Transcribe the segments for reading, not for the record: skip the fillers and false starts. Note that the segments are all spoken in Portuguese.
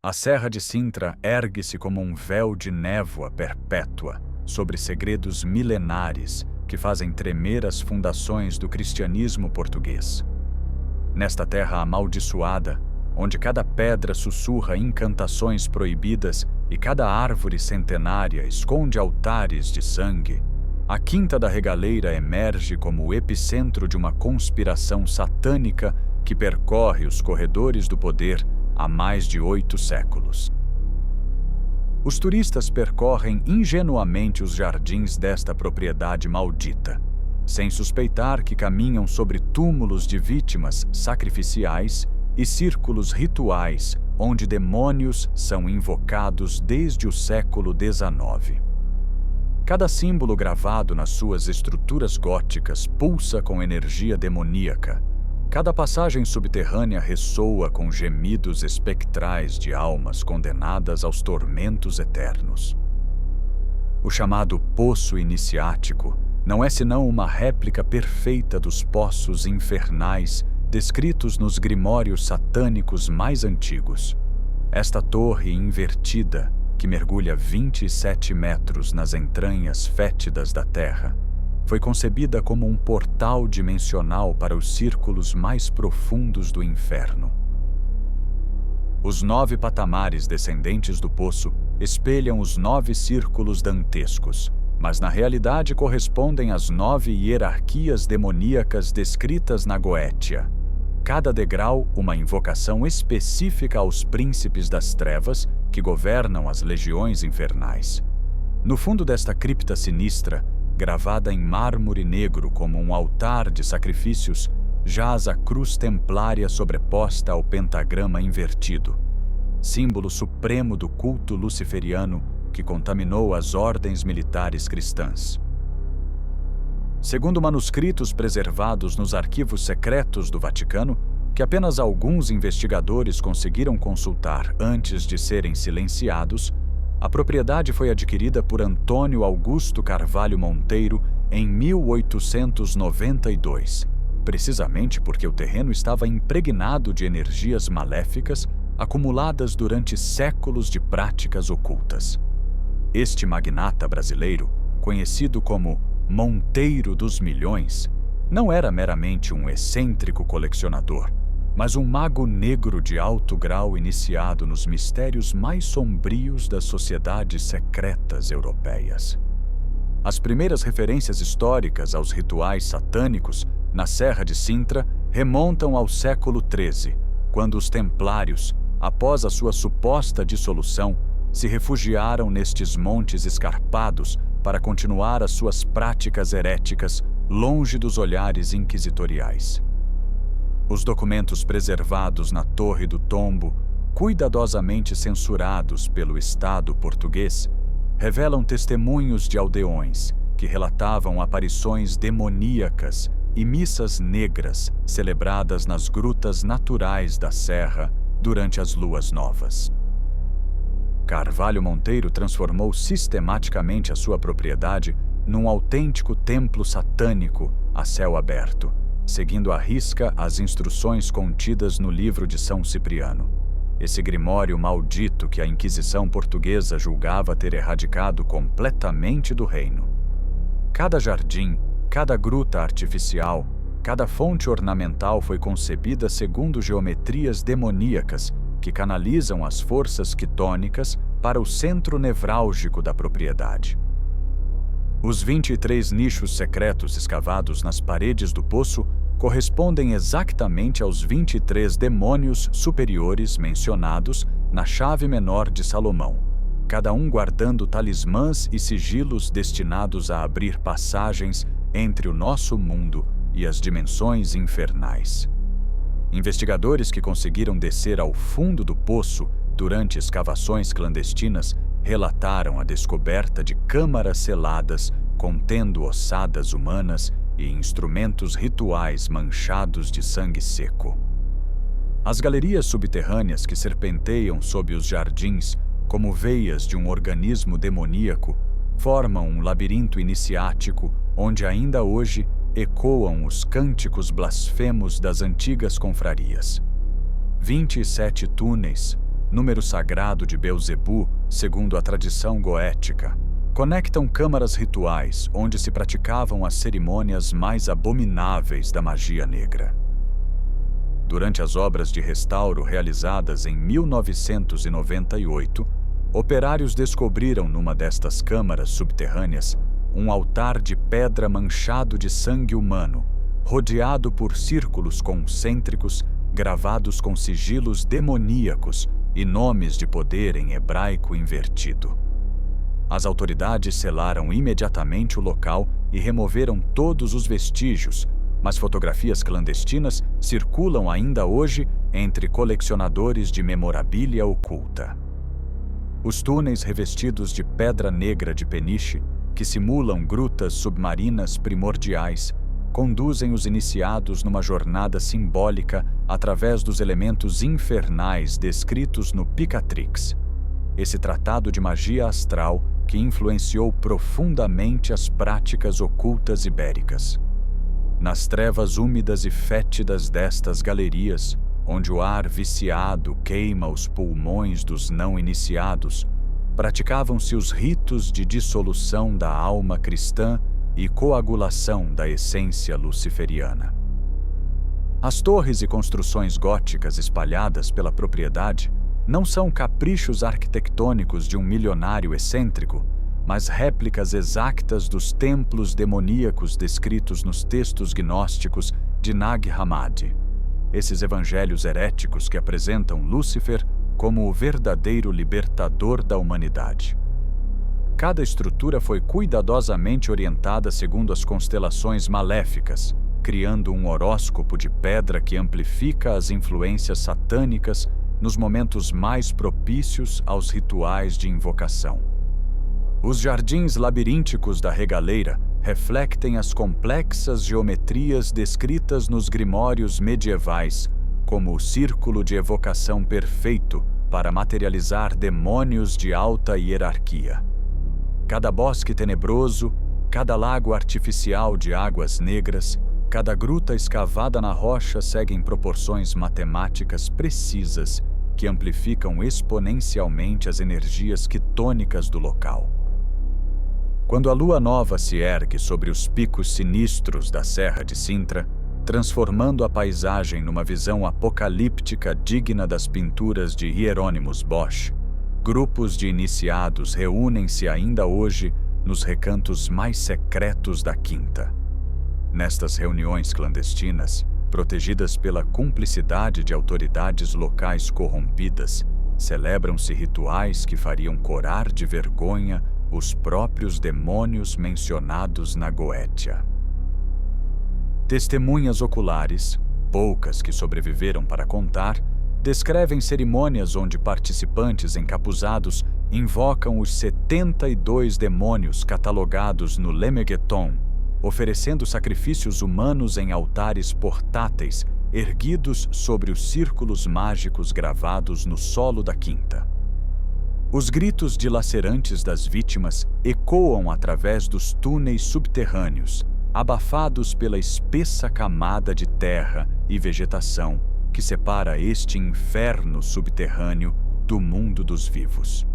A Serra de Sintra ergue-se como um véu de névoa perpétua sobre segredos milenares que fazem tremer as fundações do cristianismo português. Nesta terra amaldiçoada, onde cada pedra sussurra incantações proibidas e cada árvore centenária esconde altares de sangue, a Quinta da Regaleira emerge como o epicentro de uma conspiração satânica que percorre os corredores do poder há mais de 8 séculos. Os turistas percorrem ingenuamente os jardins desta propriedade maldita, sem suspeitar que caminham sobre túmulos de vítimas sacrificiais e círculos rituais onde demônios são invocados desde o século XIX. Cada símbolo gravado nas suas estruturas góticas pulsa com energia demoníaca. Cada passagem subterrânea ressoa com gemidos espectrais de almas condenadas aos tormentos eternos. O chamado Poço Iniciático não é senão uma réplica perfeita dos poços infernais descritos nos grimórios satânicos mais antigos. Esta torre invertida, que mergulha 27 metros nas entranhas fétidas da Terra, foi concebida como um portal dimensional para os círculos mais profundos do inferno. Os 9 patamares descendentes do poço espelham os 9 círculos dantescos, mas na realidade correspondem às 9 hierarquias demoníacas descritas na Goétia. Cada degrau uma invocação específica aos príncipes das trevas que governam as legiões infernais. No fundo desta cripta sinistra, gravada em mármore negro como um altar de sacrifícios, jaz a cruz templária sobreposta ao pentagrama invertido, símbolo supremo do culto luciferiano que contaminou as ordens militares cristãs. Segundo manuscritos preservados nos arquivos secretos do Vaticano, que apenas alguns investigadores conseguiram consultar antes de serem silenciados, a propriedade foi adquirida por Antônio Augusto Carvalho Monteiro em 1892, precisamente porque o terreno estava impregnado de energias maléficas acumuladas durante séculos de práticas ocultas. Este magnata brasileiro, conhecido como Monteiro dos Milhões, não era meramente um excêntrico colecionador, mas um mago negro de alto grau iniciado nos mistérios mais sombrios das sociedades secretas europeias. As primeiras referências históricas aos rituais satânicos na Serra de Sintra remontam ao século XIII, quando os templários, após a sua suposta dissolução, se refugiaram nestes montes escarpados para continuar as suas práticas heréticas longe dos olhares inquisitoriais. Os documentos preservados na Torre do Tombo, cuidadosamente censurados pelo Estado português, revelam testemunhos de aldeões que relatavam aparições demoníacas e missas negras celebradas nas grutas naturais da serra durante as luas novas. Carvalho Monteiro transformou sistematicamente a sua propriedade num autêntico templo satânico a céu aberto, seguindo à risca as instruções contidas no livro de São Cipriano, esse grimório maldito que a Inquisição portuguesa julgava ter erradicado completamente do reino. Cada jardim, cada gruta artificial, cada fonte ornamental foi concebida segundo geometrias demoníacas que canalizam as forças quitônicas para o centro nevrálgico da propriedade. Os 23 nichos secretos escavados nas paredes do poço correspondem exatamente aos 23 demônios superiores mencionados na chave menor de Salomão, cada um guardando talismãs e sigilos destinados a abrir passagens entre o nosso mundo e as dimensões infernais. Investigadores que conseguiram descer ao fundo do poço durante escavações clandestinas relataram a descoberta de câmaras seladas contendo ossadas humanas e instrumentos rituais manchados de sangue seco. As galerias subterrâneas que serpenteiam sob os jardins como veias de um organismo demoníaco formam um labirinto iniciático onde ainda hoje ecoam os cânticos blasfemos das antigas confrarias. 27 túneis, número sagrado de Beelzebu, segundo a tradição goética, conectam câmaras rituais onde se praticavam as cerimônias mais abomináveis da magia negra. Durante as obras de restauro realizadas em 1998, operários descobriram numa destas câmaras subterrâneas um altar de pedra manchado de sangue humano, rodeado por círculos concêntricos gravados com sigilos demoníacos e nomes de poder em hebraico invertido. As autoridades selaram imediatamente o local e removeram todos os vestígios, mas fotografias clandestinas circulam ainda hoje entre colecionadores de memorabilia oculta. Os túneis revestidos de pedra negra de peniche, que simulam grutas submarinas primordiais, conduzem os iniciados numa jornada simbólica através dos elementos infernais descritos no Picatrix, esse tratado de magia astral que influenciou profundamente as práticas ocultas ibéricas. Nas trevas úmidas e fétidas destas galerias, onde o ar viciado queima os pulmões dos não iniciados, praticavam-se os ritos de dissolução da alma cristã e coagulação da essência luciferiana. As torres e construções góticas espalhadas pela propriedade não são caprichos arquitetônicos de um milionário excêntrico, mas réplicas exatas dos templos demoníacos descritos nos textos gnósticos de Nag Hammadi, esses evangelhos heréticos que apresentam Lúcifer como o verdadeiro libertador da humanidade. Cada estrutura foi cuidadosamente orientada segundo as constelações maléficas, criando um horóscopo de pedra que amplifica as influências satânicas nos momentos mais propícios aos rituais de invocação. Os jardins labirínticos da regaleira refletem as complexas geometrias descritas nos grimórios medievais como o círculo de evocação perfeito para materializar demônios de alta hierarquia. Cada bosque tenebroso, cada lago artificial de águas negras, cada gruta escavada na rocha seguem proporções matemáticas precisas que amplificam exponencialmente as energias quitônicas do local. Quando a lua nova se ergue sobre os picos sinistros da Serra de Sintra, transformando a paisagem numa visão apocalíptica digna das pinturas de Hieronymus Bosch, grupos de iniciados reúnem-se ainda hoje nos recantos mais secretos da quinta. Nestas reuniões clandestinas, protegidas pela cumplicidade de autoridades locais corrompidas, celebram-se rituais que fariam corar de vergonha os próprios demônios mencionados na Goétia. Testemunhas oculares, poucas que sobreviveram para contar, descrevem cerimônias onde participantes encapuzados invocam os 72 demônios catalogados no Lemegeton, oferecendo sacrifícios humanos em altares portáteis erguidos sobre os círculos mágicos gravados no solo da quinta. Os gritos dilacerantes das vítimas ecoam através dos túneis subterrâneos, abafados pela espessa camada de terra e vegetação que separa este inferno subterrâneo do mundo dos vivos.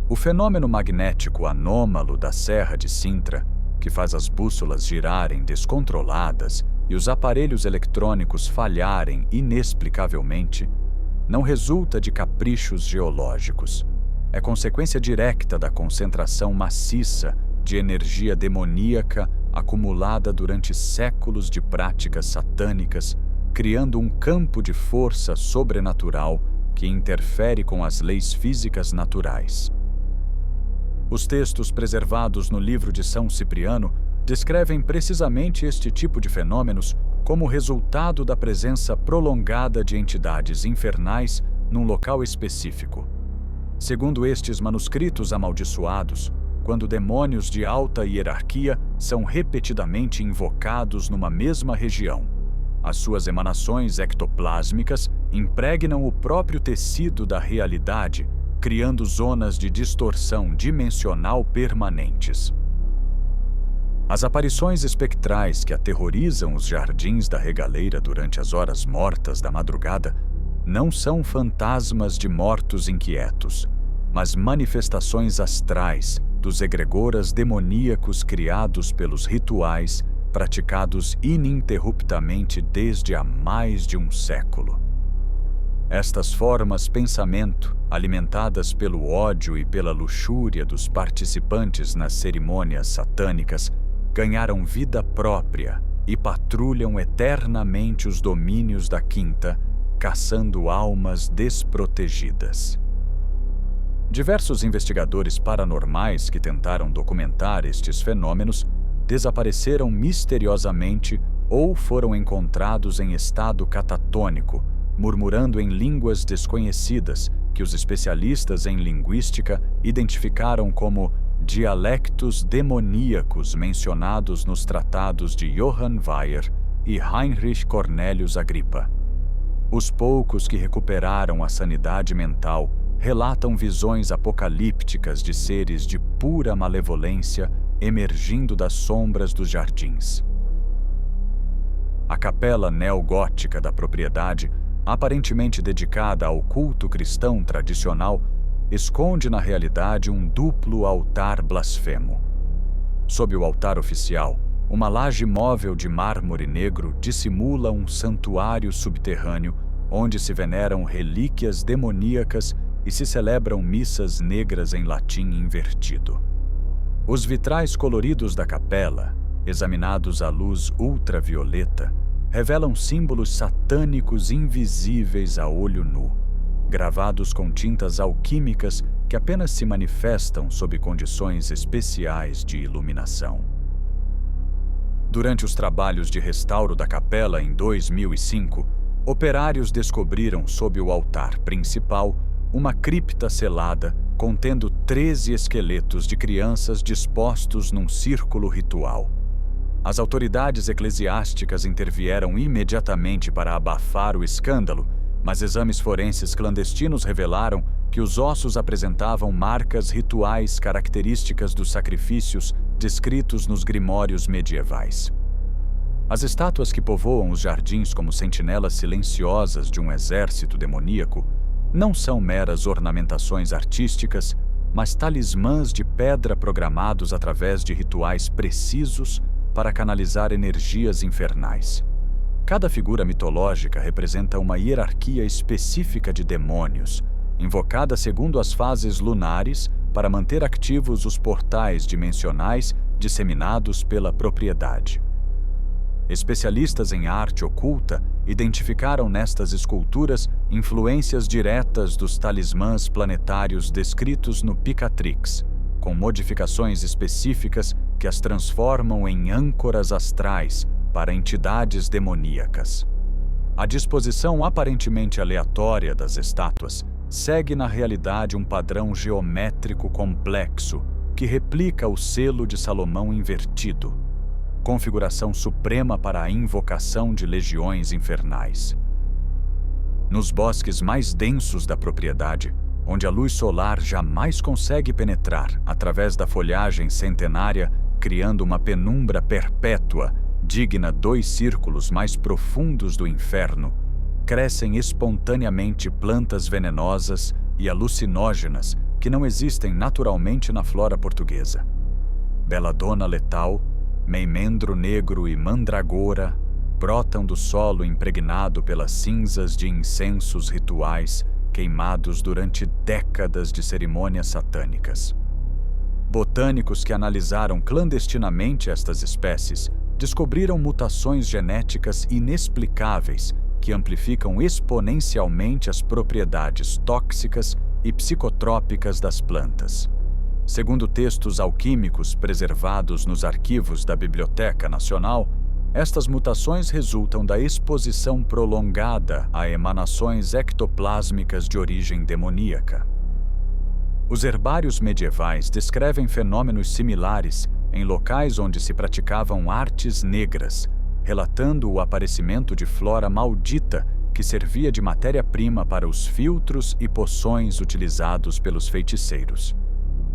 O fenômeno magnético anômalo da Serra de Sintra, que faz as bússolas girarem descontroladas e os aparelhos eletrônicos falharem inexplicavelmente, não resulta de caprichos geológicos. É consequência direta da concentração maciça de energia demoníaca acumulada durante séculos de práticas satânicas, criando um campo de força sobrenatural que interfere com as leis físicas naturais. Os textos preservados no livro de São Cipriano descrevem precisamente este tipo de fenômenos como resultado da presença prolongada de entidades infernais num local específico. Segundo estes manuscritos amaldiçoados, quando demônios de alta hierarquia são repetidamente invocados numa mesma região, as suas emanações ectoplásmicas impregnam o próprio tecido da realidade, criando zonas de distorção dimensional permanentes. As aparições espectrais que aterrorizam os jardins da regaleira durante as horas mortas da madrugada não são fantasmas de mortos inquietos, mas manifestações astrais dos egregoras demoníacos criados pelos rituais praticados ininterruptamente desde há mais de um século. Estas formas pensamento, alimentadas pelo ódio e pela luxúria dos participantes nas cerimônias satânicas, ganharam vida própria e patrulham eternamente os domínios da quinta, caçando almas desprotegidas. Diversos investigadores paranormais que tentaram documentar estes fenômenos desapareceram misteriosamente ou foram encontrados em estado catatônico, murmurando em línguas desconhecidas que os especialistas em linguística identificaram como dialectos demoníacos mencionados nos tratados de Johann Weyer e Heinrich Cornelius Agrippa. Os poucos que recuperaram a sanidade mental relatam visões apocalípticas de seres de pura malevolência emergindo das sombras dos jardins. A capela neogótica da propriedade, aparentemente dedicada ao culto cristão tradicional, esconde na realidade um duplo altar blasfemo. Sob o altar oficial, uma laje móvel de mármore negro dissimula um santuário subterrâneo onde se veneram relíquias demoníacas e se celebram missas negras em latim invertido. Os vitrais coloridos da capela, examinados à luz ultravioleta, revelam símbolos satânicos invisíveis a olho nu, gravados com tintas alquímicas que apenas se manifestam sob condições especiais de iluminação. Durante os trabalhos de restauro da capela em 2005, operários descobriram sob o altar principal uma cripta selada contendo 13 esqueletos de crianças dispostos num círculo ritual. As autoridades eclesiásticas intervieram imediatamente para abafar o escândalo, mas exames forenses clandestinos revelaram que os ossos apresentavam marcas rituais características dos sacrifícios descritos nos grimórios medievais. As estátuas que povoam os jardins como sentinelas silenciosas de um exército demoníaco não são meras ornamentações artísticas, mas talismãs de pedra programados através de rituais precisos para canalizar energias infernais. Cada figura mitológica representa uma hierarquia específica de demônios, invocada segundo as fases lunares para manter ativos os portais dimensionais disseminados pela propriedade. Especialistas em arte oculta identificaram nestas esculturas influências diretas dos talismãs planetários descritos no Picatrix, com modificações específicas que as transformam em âncoras astrais para entidades demoníacas. A disposição aparentemente aleatória das estátuas segue na realidade um padrão geométrico complexo que replica o selo de Salomão invertido, configuração suprema para a invocação de legiões infernais. Nos bosques mais densos da propriedade, onde a luz solar jamais consegue penetrar através da folhagem centenária, criando uma penumbra perpétua, digna 2 círculos mais profundos do inferno, crescem espontaneamente plantas venenosas e alucinógenas que não existem naturalmente na flora portuguesa. Beladona letal, meimendro negro e mandragora brotam do solo impregnado pelas cinzas de incensos rituais queimados durante décadas de cerimônias satânicas. Botânicos que analisaram clandestinamente estas espécies descobriram mutações genéticas inexplicáveis que amplificam exponencialmente as propriedades tóxicas e psicotrópicas das plantas. Segundo textos alquímicos preservados nos arquivos da Biblioteca Nacional, estas mutações resultam da exposição prolongada a emanações ectoplásmicas de origem demoníaca. Os herbários medievais descrevem fenômenos similares em locais onde se praticavam artes negras, relatando o aparecimento de flora maldita que servia de matéria-prima para os filtros e poções utilizados pelos feiticeiros.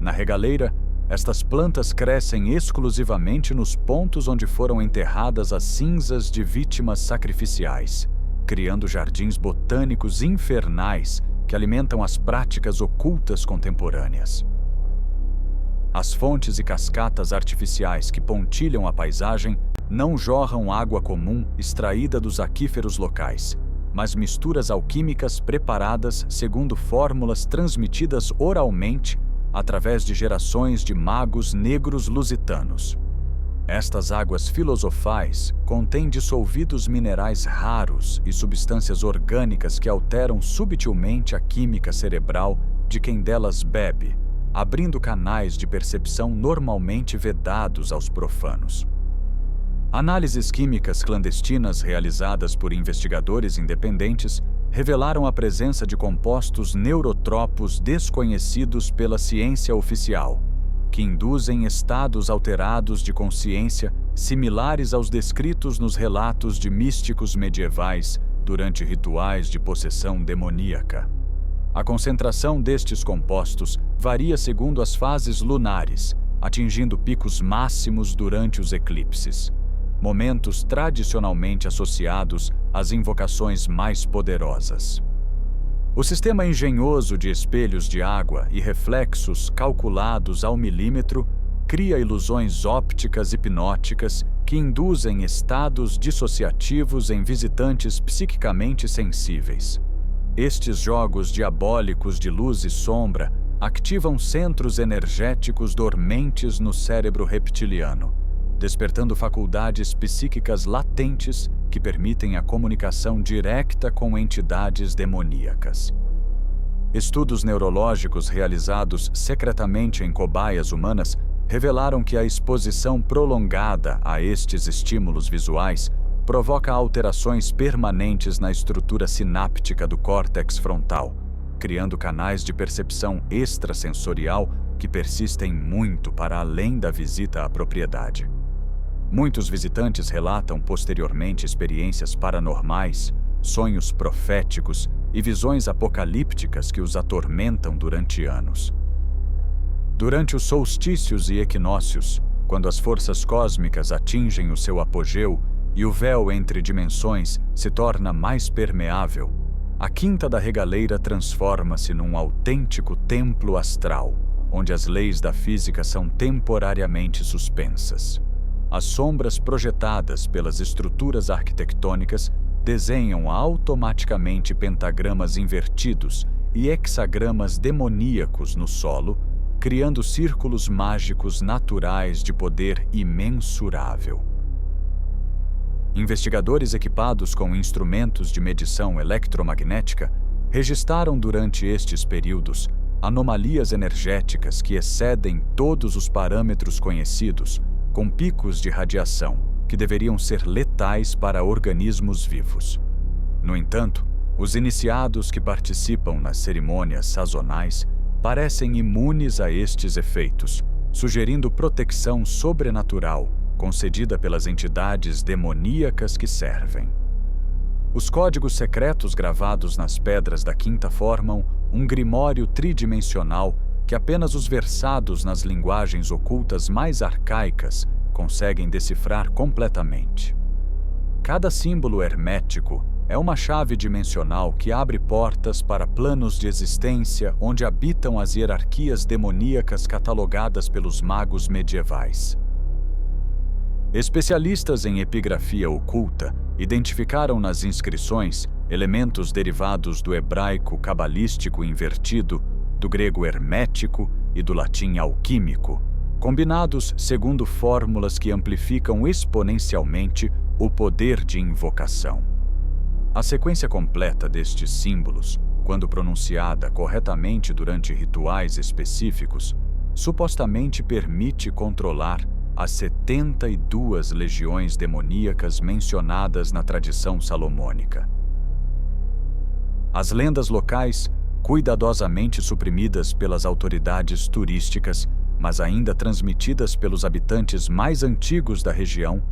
Na regaleira, estas plantas crescem exclusivamente nos pontos onde foram enterradas as cinzas de vítimas sacrificiais, criando jardins botânicos infernais que alimentam as práticas ocultas contemporâneas. As fontes e cascatas artificiais que pontilham a paisagem não jorram água comum extraída dos aquíferos locais, mas misturas alquímicas preparadas segundo fórmulas transmitidas oralmente através de gerações de magos negros lusitanos. Estas águas filosofais contêm dissolvidos minerais raros e substâncias orgânicas que alteram subtilmente a química cerebral de quem delas bebe, abrindo canais de percepção normalmente vedados aos profanos. Análises químicas clandestinas realizadas por investigadores independentes revelaram a presença de compostos neurotrópicos desconhecidos pela ciência oficial, que induzem estados alterados de consciência similares aos descritos nos relatos de místicos medievais durante rituais de possessão demoníaca. A concentração destes compostos varia segundo as fases lunares, atingindo picos máximos durante os eclipses, momentos tradicionalmente associados às invocações mais poderosas. O sistema engenhoso de espelhos de água e reflexos calculados ao milímetro cria ilusões ópticas hipnóticas que induzem estados dissociativos em visitantes psiquicamente sensíveis. Estes jogos diabólicos de luz e sombra ativam centros energéticos dormentes no cérebro reptiliano, despertando faculdades psíquicas latentes que permitem a comunicação direta com entidades demoníacas. Estudos neurológicos realizados secretamente em cobaias humanas revelaram que a exposição prolongada a estes estímulos visuais provoca alterações permanentes na estrutura sináptica do córtex frontal, criando canais de percepção extrasensorial que persistem muito para além da visita à propriedade. Muitos visitantes relatam posteriormente experiências paranormais, sonhos proféticos e visões apocalípticas que os atormentam durante anos. Durante os solstícios e equinócios, quando as forças cósmicas atingem o seu apogeu e o véu entre dimensões se torna mais permeável, a Quinta da Regaleira transforma-se num autêntico templo astral, onde as leis da física são temporariamente suspensas. As sombras projetadas pelas estruturas arquitetônicas desenham automaticamente pentagramas invertidos e hexagramas demoníacos no solo, criando círculos mágicos naturais de poder imensurável. Investigadores equipados com instrumentos de medição eletromagnética registraram durante estes períodos anomalias energéticas que excedem todos os parâmetros conhecidos, com picos de radiação que deveriam ser letais para organismos vivos. No entanto, os iniciados que participam nas cerimônias sazonais parecem imunes a estes efeitos, sugerindo proteção sobrenatural concedida pelas entidades demoníacas que servem. Os códigos secretos gravados nas pedras da Quinta formam um grimório tridimensional que apenas os versados nas linguagens ocultas mais arcaicas conseguem decifrar completamente. Cada símbolo hermético é uma chave dimensional que abre portas para planos de existência onde habitam as hierarquias demoníacas catalogadas pelos magos medievais. Especialistas em epigrafia oculta identificaram nas inscrições elementos derivados do hebraico cabalístico invertido, do grego hermético e do latim alquímico, combinados segundo fórmulas que amplificam exponencialmente o poder de invocação. A sequência completa destes símbolos, quando pronunciada corretamente durante rituais específicos, supostamente permite controlar as 72 legiões demoníacas mencionadas na tradição salomônica. As lendas locais, cuidadosamente suprimidas pelas autoridades turísticas, mas ainda transmitidas pelos habitantes mais antigos da região,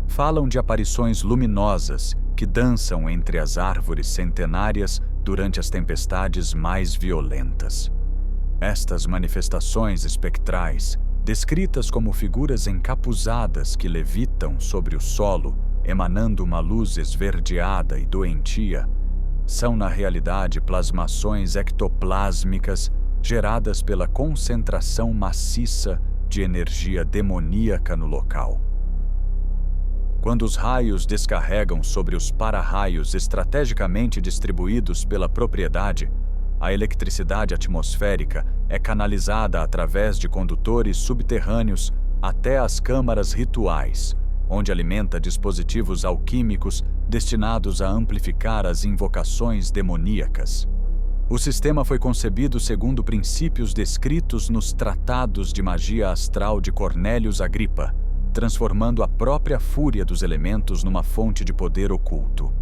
falam de aparições luminosas que dançam entre as árvores centenárias durante as tempestades mais violentas. Estas manifestações espectrais, descritas como figuras encapuzadas que levitam sobre o solo, emanando uma luz esverdeada e doentia, são na realidade plasmações ectoplásmicas geradas pela concentração maciça de energia demoníaca no local. Quando os raios descarregam sobre os para-raios estrategicamente distribuídos pela propriedade, a eletricidade atmosférica é canalizada através de condutores subterrâneos até as câmaras rituais, onde alimenta dispositivos alquímicos destinados a amplificar as invocações demoníacas. O sistema foi concebido segundo princípios descritos nos Tratados de Magia Astral de Cornélius Agripa, transformando a própria fúria dos elementos numa fonte de poder oculto.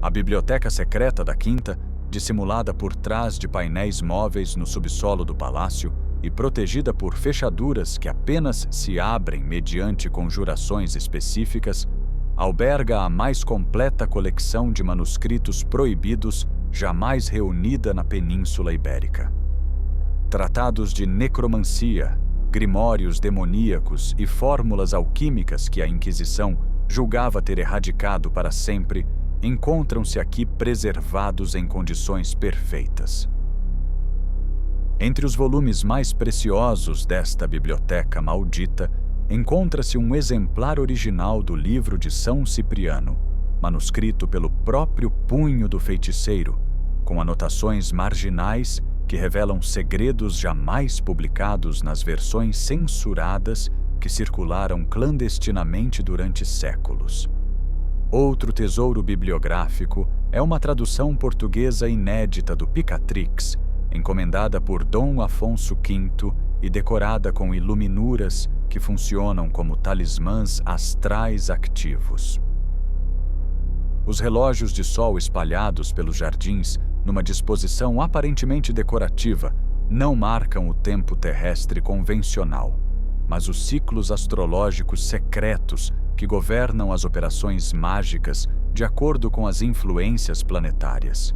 A biblioteca secreta da Quinta, dissimulada por trás de painéis móveis no subsolo do palácio e protegida por fechaduras que apenas se abrem mediante conjurações específicas, alberga a mais completa coleção de manuscritos proibidos jamais reunida na Península Ibérica. Tratados de necromancia, grimórios demoníacos e fórmulas alquímicas que a Inquisição julgava ter erradicado para sempre encontram-se aqui preservados em condições perfeitas. Entre os volumes mais preciosos desta biblioteca maldita, encontra-se um exemplar original do livro de São Cipriano, manuscrito pelo próprio punho do feiticeiro, com anotações marginais que revelam segredos jamais publicados nas versões censuradas que circularam clandestinamente durante séculos. Outro tesouro bibliográfico é uma tradução portuguesa inédita do Picatrix, encomendada por Dom Afonso V e decorada com iluminuras que funcionam como talismãs astrais ativos. Os relógios de sol espalhados pelos jardins, numa disposição aparentemente decorativa, não marcam o tempo terrestre convencional, mas os ciclos astrológicos secretos que governam as operações mágicas de acordo com as influências planetárias.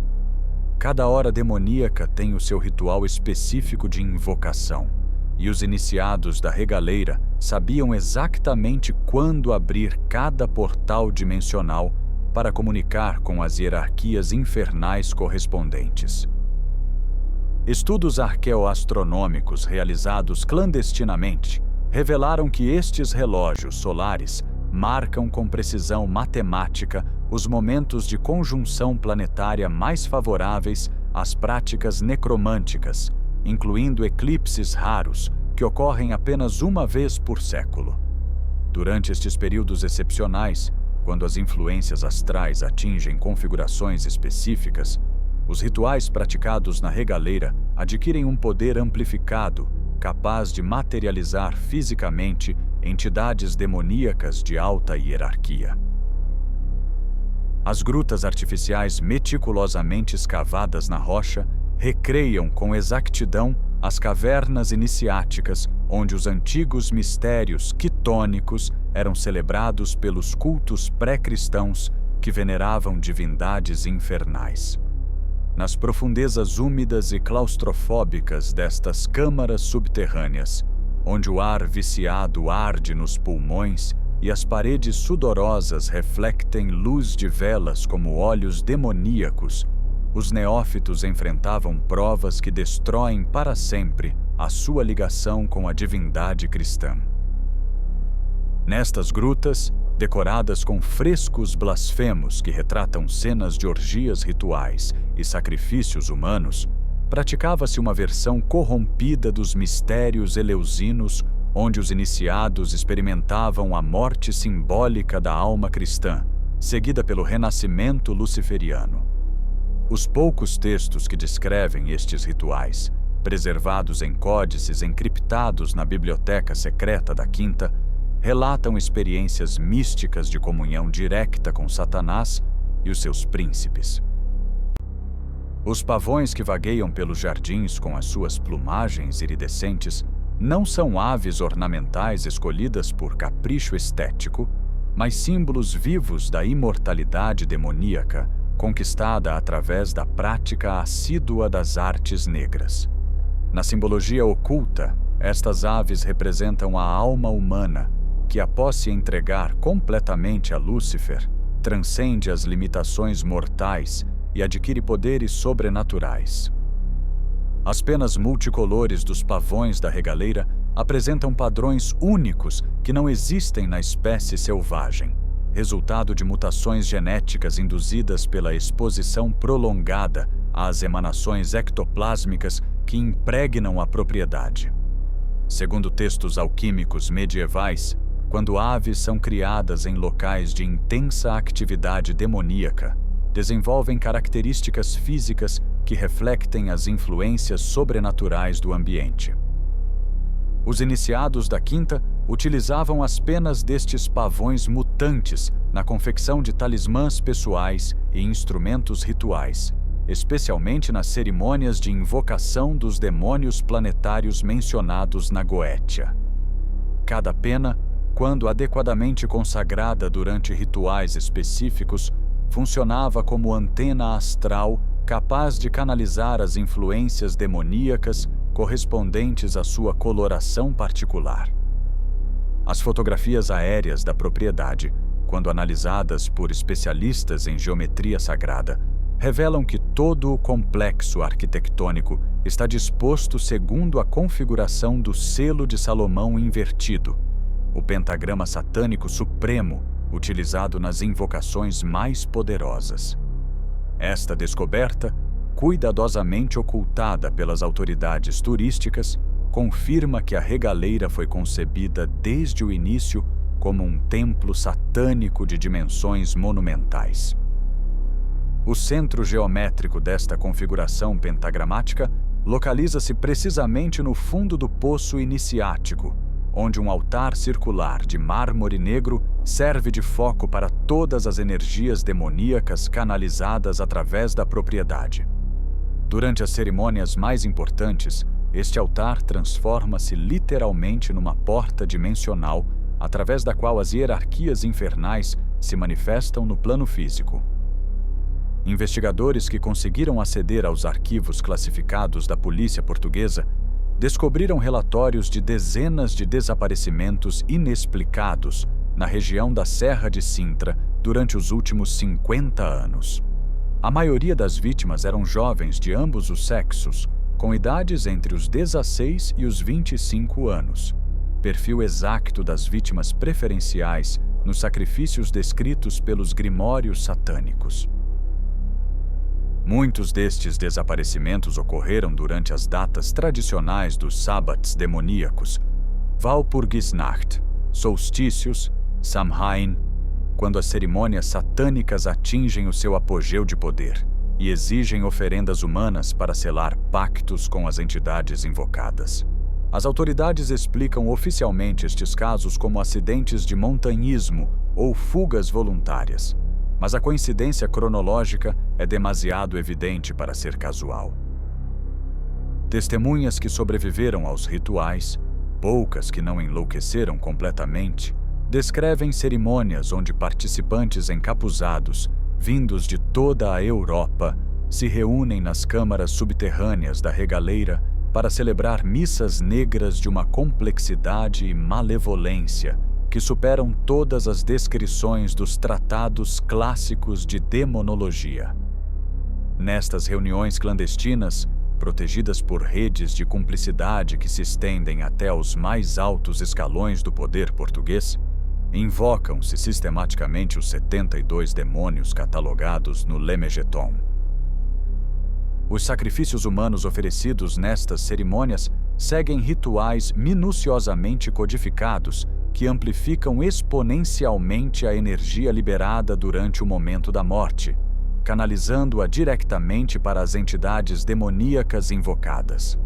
Cada hora demoníaca tem o seu ritual específico de invocação, e os iniciados da regaleira sabiam exatamente quando abrir cada portal dimensional para comunicar com as hierarquias infernais correspondentes. Estudos arqueoastronômicos realizados clandestinamente revelaram que estes relógios solares marcam com precisão matemática os momentos de conjunção planetária mais favoráveis às práticas necromânticas, incluindo eclipses raros que ocorrem apenas uma vez por século. Durante estes períodos excepcionais, quando as influências astrais atingem configurações específicas, os rituais praticados na regaleira adquirem um poder amplificado, capaz de materializar fisicamente entidades demoníacas de alta hierarquia. As grutas artificiais meticulosamente escavadas na rocha recreiam com exactidão as cavernas iniciáticas onde os antigos mistérios quitônicos eram celebrados pelos cultos pré-cristãos que veneravam divindades infernais. Nas profundezas úmidas e claustrofóbicas destas câmaras subterrâneas, onde o ar viciado arde nos pulmões e as paredes sudorosas reflectem luz de velas como olhos demoníacos, os neófitos enfrentavam provas que destroem para sempre a sua ligação com a divindade cristã. Nestas grutas, decoradas com frescos blasfemos que retratam cenas de orgias rituais e sacrifícios humanos, praticava-se uma versão corrompida dos mistérios eleusinos, onde os iniciados experimentavam a morte simbólica da alma cristã, seguida pelo renascimento luciferiano. Os poucos textos que descrevem estes rituais, preservados em códices encriptados na biblioteca secreta da Quinta, relatam experiências místicas de comunhão direta com Satanás e os seus príncipes. Os pavões que vagueiam pelos jardins com as suas plumagens iridescentes não são aves ornamentais escolhidas por capricho estético, mas símbolos vivos da imortalidade demoníaca conquistada através da prática assídua das artes negras. Na simbologia oculta, estas aves representam a alma humana, que, após se entregar completamente a Lúcifer, transcende as limitações mortais e adquire poderes sobrenaturais. As penas multicolores dos pavões da regaleira apresentam padrões únicos que não existem na espécie selvagem, resultado de mutações genéticas induzidas pela exposição prolongada às emanações ectoplásmicas que impregnam a propriedade. Segundo textos alquímicos medievais, quando aves são criadas em locais de intensa atividade demoníaca, desenvolvem características físicas que refletem as influências sobrenaturais do ambiente. Os iniciados da quinta utilizavam as penas destes pavões mutantes na confecção de talismãs pessoais e instrumentos rituais, especialmente nas cerimônias de invocação dos demônios planetários mencionados na Goetia. Cada pena, quando adequadamente consagrada durante rituais específicos, funcionava como antena astral capaz de canalizar as influências demoníacas correspondentes à sua coloração particular. As fotografias aéreas da propriedade, quando analisadas por especialistas em geometria sagrada, revelam que todo o complexo arquitetônico está disposto segundo a configuração do selo de Salomão invertido, o pentagrama satânico supremo utilizado nas invocações mais poderosas. Esta descoberta, cuidadosamente ocultada pelas autoridades turísticas, confirma que a regaleira foi concebida desde o início como um templo satânico de dimensões monumentais. O centro geométrico desta configuração pentagramática localiza-se precisamente no fundo do poço iniciático, onde um altar circular de mármore negro serve de foco para todas as energias demoníacas canalizadas através da propriedade. Durante as cerimônias mais importantes, este altar transforma-se literalmente numa porta dimensional através da qual as hierarquias infernais se manifestam no plano físico. Investigadores que conseguiram aceder aos arquivos classificados da polícia portuguesa descobriram relatórios de dezenas de desaparecimentos inexplicados na região da Serra de Sintra durante os últimos 50 anos. A maioria das vítimas eram jovens de ambos os sexos, com idades entre os 16 e os 25 anos, perfil exato das vítimas preferenciais nos sacrifícios descritos pelos grimórios satânicos. Muitos destes desaparecimentos ocorreram durante as datas tradicionais dos sábados demoníacos, Walpurgisnacht, solstícios, Samhain, quando as cerimônias satânicas atingem o seu apogeu de poder e exigem oferendas humanas para selar pactos com as entidades invocadas. As autoridades explicam oficialmente estes casos como acidentes de montanhismo ou fugas voluntárias, mas a coincidência cronológica é demasiado evidente para ser casual. Testemunhas que sobreviveram aos rituais, poucas que não enlouqueceram completamente, descrevem cerimônias onde participantes encapuzados, vindos de toda a Europa, se reúnem nas câmaras subterrâneas da regaleira para celebrar missas negras de uma complexidade e malevolência que superam todas as descrições dos tratados clássicos de demonologia. Nestas reuniões clandestinas, protegidas por redes de cumplicidade que se estendem até aos mais altos escalões do poder português, invocam-se sistematicamente os 72 demônios catalogados no Lemegeton. Os sacrifícios humanos oferecidos nestas cerimônias seguem rituais minuciosamente codificados que amplificam exponencialmente a energia liberada durante o momento da morte, canalizando-a diretamente para as entidades demoníacas invocadas.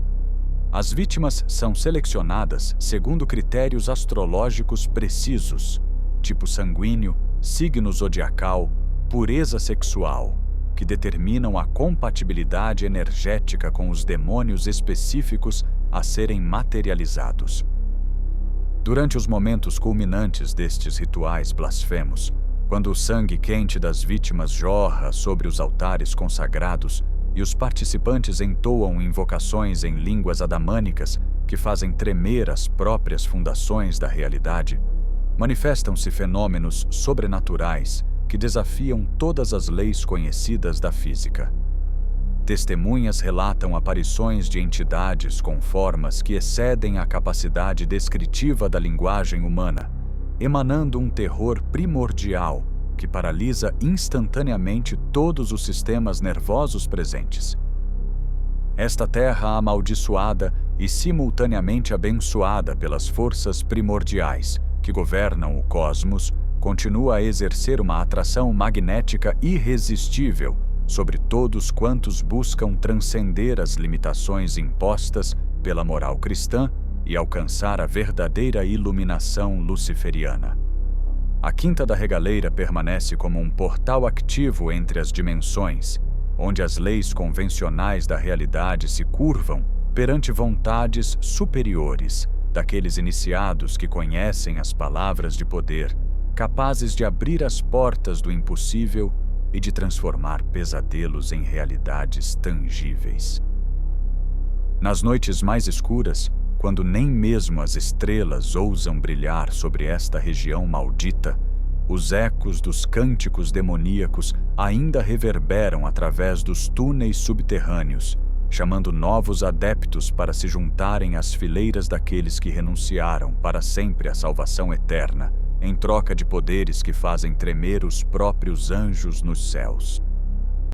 As vítimas são selecionadas segundo critérios astrológicos precisos, tipo sanguíneo, signo zodiacal, pureza sexual, que determinam a compatibilidade energética com os demônios específicos a serem materializados. Durante os momentos culminantes destes rituais blasfemos, quando o sangue quente das vítimas jorra sobre os altares consagrados e os participantes entoam invocações em línguas adamânicas que fazem tremer as próprias fundações da realidade, manifestam-se fenômenos sobrenaturais que desafiam todas as leis conhecidas da física. Testemunhas relatam aparições de entidades com formas que excedem a capacidade descritiva da linguagem humana, emanando um terror primordial que paralisa instantaneamente todos os sistemas nervosos presentes. Esta terra amaldiçoada e simultaneamente abençoada pelas forças primordiais que governam o cosmos continua a exercer uma atração magnética irresistível sobre todos quantos buscam transcender as limitações impostas pela moral cristã e alcançar a verdadeira iluminação luciferiana. A Quinta da Regaleira permanece como um portal ativo entre as dimensões, onde as leis convencionais da realidade se curvam perante vontades superiores daqueles iniciados que conhecem as palavras de poder, capazes de abrir as portas do impossível e de transformar pesadelos em realidades tangíveis. Nas noites mais escuras, quando nem mesmo as estrelas ousam brilhar sobre esta região maldita, os ecos dos cânticos demoníacos ainda reverberam através dos túneis subterrâneos, chamando novos adeptos para se juntarem às fileiras daqueles que renunciaram para sempre à salvação eterna, em troca de poderes que fazem tremer os próprios anjos nos céus.